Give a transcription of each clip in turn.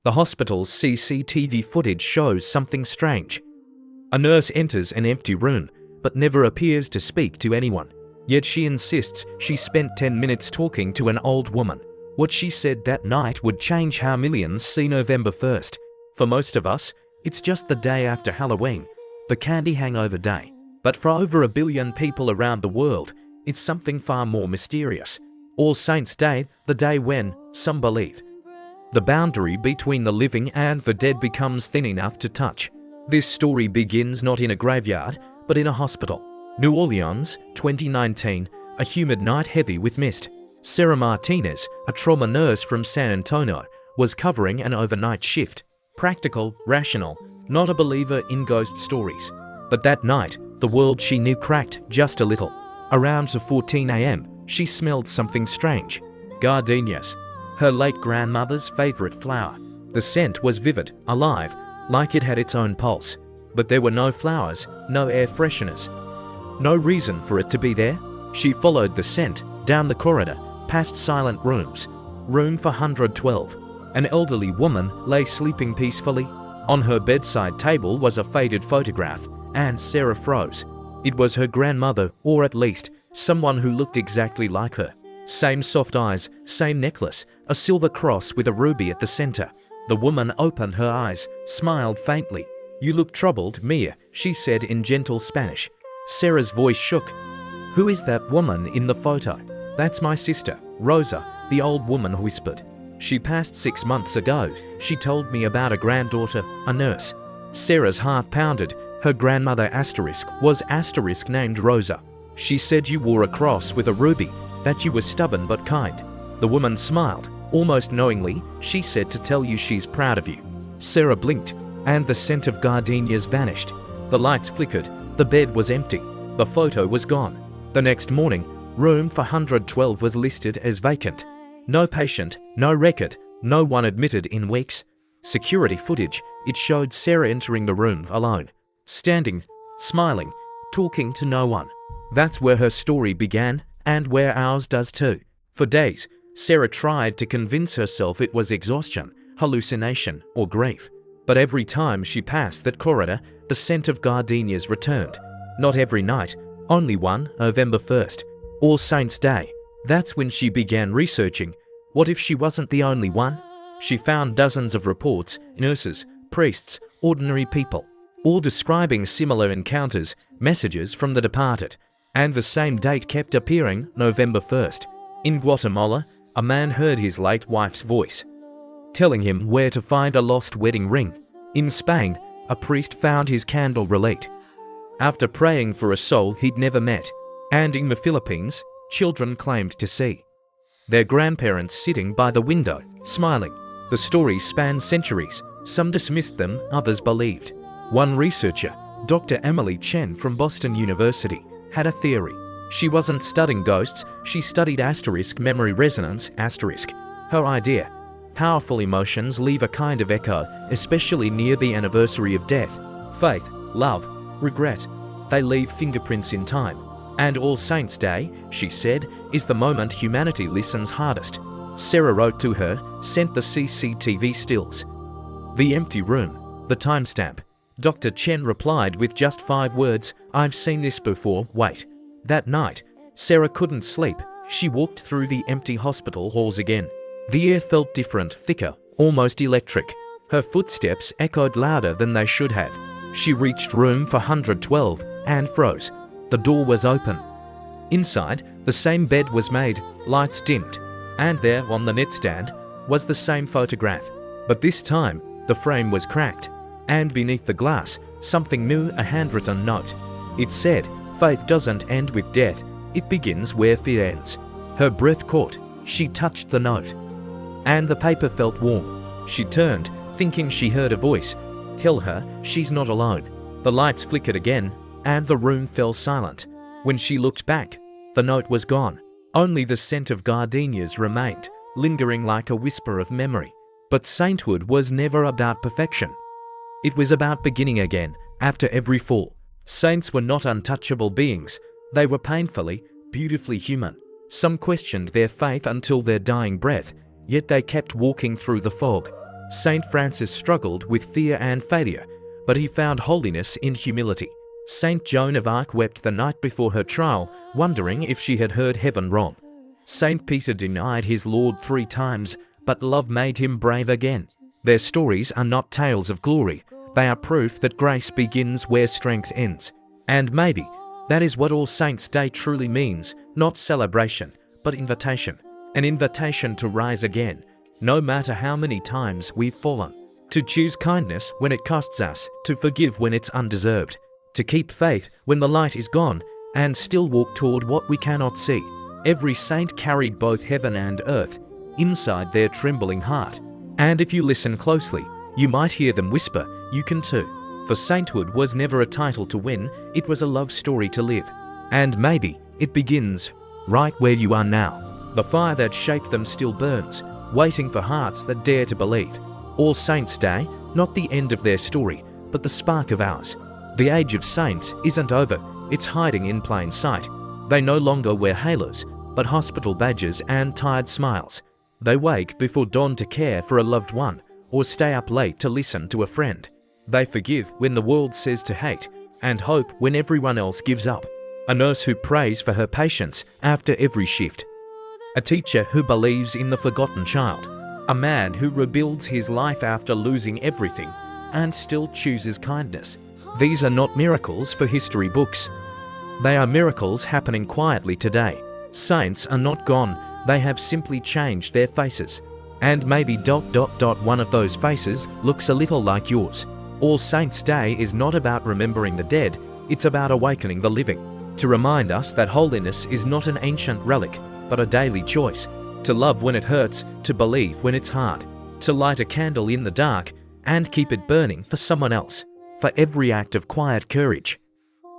The hospital's CCTV footage shows something strange. A nurse enters an empty room, but never appears to speak to anyone. Yet she insists she spent 10 minutes talking to an old woman. What she said that night would change how millions see November 1st. For most of us, it's just the day after Halloween, the candy hangover day. But for over 1 billion people around the world, it's something far more mysterious. All Saints' Day, the day when, some believe, the boundary between the living and the dead becomes thin enough to touch. This story begins not in a graveyard, but in a hospital. New Orleans, 2019, a humid night heavy with mist. Sarah Martinez, a trauma nurse from San Antonio, was covering an overnight shift. Practical, rational, not a believer in ghost stories. But that night, the world she knew cracked just a little. Around 14 a.m., she smelled something strange. Gardenias, her late grandmother's favorite flower. The scent was vivid, alive, like it had its own pulse. But there were no flowers, no air fresheners. No reason for it to be there. She followed the scent, down the corridor, past silent rooms. Room 412. An elderly woman lay sleeping peacefully. On her bedside table was a faded photograph, and Sarah froze. It was her grandmother, or at least, someone who looked exactly like her. Same soft eyes, same necklace, a silver cross with a ruby at the center. The woman opened her eyes, smiled faintly. "You look troubled, Mia," she said in gentle Spanish. Sarah's voice shook. "Who is that woman in the photo?" "That's my sister, Rosa," the old woman whispered. "She passed 6 months ago. She told me about a granddaughter, a nurse." Sarah's heart pounded. Her grandmother was named Rosa. "She said you wore a cross with a ruby, that you were stubborn but kind." The woman smiled. Almost knowingly, she said to tell you she's proud of you. Sarah blinked, and the scent of gardenias vanished. The lights flickered. The bed was empty. The photo was gone. The next morning, room 412 was listed as vacant. No patient, no record, no one admitted in weeks. Security footage, it showed Sarah entering the room alone, standing, smiling, talking to no one. That's where her story began, and where ours does too. For days, Sarah tried to convince herself it was exhaustion, hallucination, or grief. But every time she passed that corridor, the scent of gardenias returned. Not every night, only one, November 1st, All Saints' Day. That's when she began researching. What if she wasn't the only one? She found dozens of reports, nurses, priests, ordinary people, all describing similar encounters, messages from the departed. And the same date kept appearing, November 1st. In Guatemala, a man heard his late wife's voice, telling him where to find a lost wedding ring. In Spain, a priest found his candle relit after praying for a soul he'd never met. And in the Philippines, children claimed to see their grandparents sitting by the window, smiling. The stories spanned centuries. Some dismissed them, others believed. One researcher, Dr. Emily Chen from Boston University, had a theory. She wasn't studying ghosts, she studied memory resonance. Her idea: powerful emotions leave a kind of echo, especially near the anniversary of death. Faith, love, regret, they leave fingerprints in time. And All Saints' Day, she said, is the moment humanity listens hardest. Sarah wrote to her, sent the CCTV stills, the empty room, the timestamp. Dr. Chen replied with just 5 words, "I've seen this before, wait." That night, Sarah couldn't sleep. She walked through the empty hospital halls again. The air felt different, thicker, almost electric. Her footsteps echoed louder than they should have. She reached room 412 and froze. The door was open. Inside, the same bed was made, lights dimmed, and there on the nightstand was the same photograph. But this time, the frame was cracked, and beneath the glass, something new, a handwritten note. It said, "Faith doesn't end with death, it begins where fear ends." Her breath caught. She touched the note, and the paper felt warm. She turned, thinking she heard a voice tell her she's not alone. The lights flickered again, and the room fell silent. When she looked back, the note was gone. Only the scent of gardenias remained, lingering like a whisper of memory. But sainthood was never about perfection. It was about beginning again, after every fall. Saints were not untouchable beings. They were painfully, beautifully human. Some questioned their faith until their dying breath, yet they kept walking through the fog. Saint Francis struggled with fear and failure, but he found holiness in humility. Saint Joan of Arc wept the night before her trial, wondering if she had heard heaven wrong. Saint Peter denied his Lord 3 times, but love made him brave again. Their stories are not tales of glory, they are proof that grace begins where strength ends. And maybe that is what All Saints' Day truly means, not celebration, but invitation. An invitation to rise again, no matter how many times we've fallen. To choose kindness when it costs us, to forgive when it's undeserved, to keep faith when the light is gone, and still walk toward what we cannot see. Every saint carried both heaven and earth inside their trembling heart. And if you listen closely, you might hear them whisper, "You can too." For sainthood was never a title to win, it was a love story to live. And maybe it begins right where you are now. The fire that shaped them still burns, waiting for hearts that dare to believe. All Saints' Day, not the end of their story, but the spark of ours. The age of saints isn't over, it's hiding in plain sight. They no longer wear halos, but hospital badges and tired smiles. They wake before dawn to care for a loved one, or stay up late to listen to a friend. They forgive when the world says to hate, and hope when everyone else gives up. A nurse who prays for her patients after every shift. A teacher who believes in the forgotten child. A man who rebuilds his life after losing everything and still chooses kindness. These are not miracles for history books. They are miracles happening quietly today. Saints are not gone, they have simply changed their faces. And maybe ... one of those faces looks a little like yours. All Saints' Day is not about remembering the dead, it's about awakening the living. To remind us that holiness is not an ancient relic, but a daily choice. To love when it hurts, to believe when it's hard. To light a candle in the dark and keep it burning for someone else. For every act of quiet courage,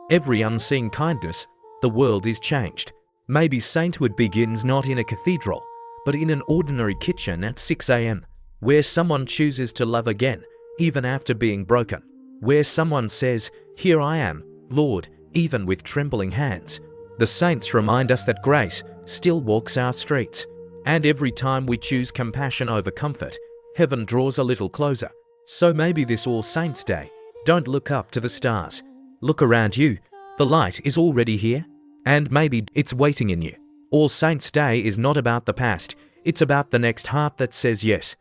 every unseen kindness, the world is changed. Maybe sainthood begins not in a cathedral, but in an ordinary kitchen at 6 a.m, where someone chooses to love again, even after being broken. Where someone says, "Here I am, Lord," even with trembling hands. The saints remind us that grace still walks our streets. And every time we choose compassion over comfort, heaven draws a little closer. So maybe this All Saints' Day, don't look up to the stars. Look around you. The light is already here. And maybe it's waiting in you. All Saints' Day is not about the past. It's about the next heart that says yes.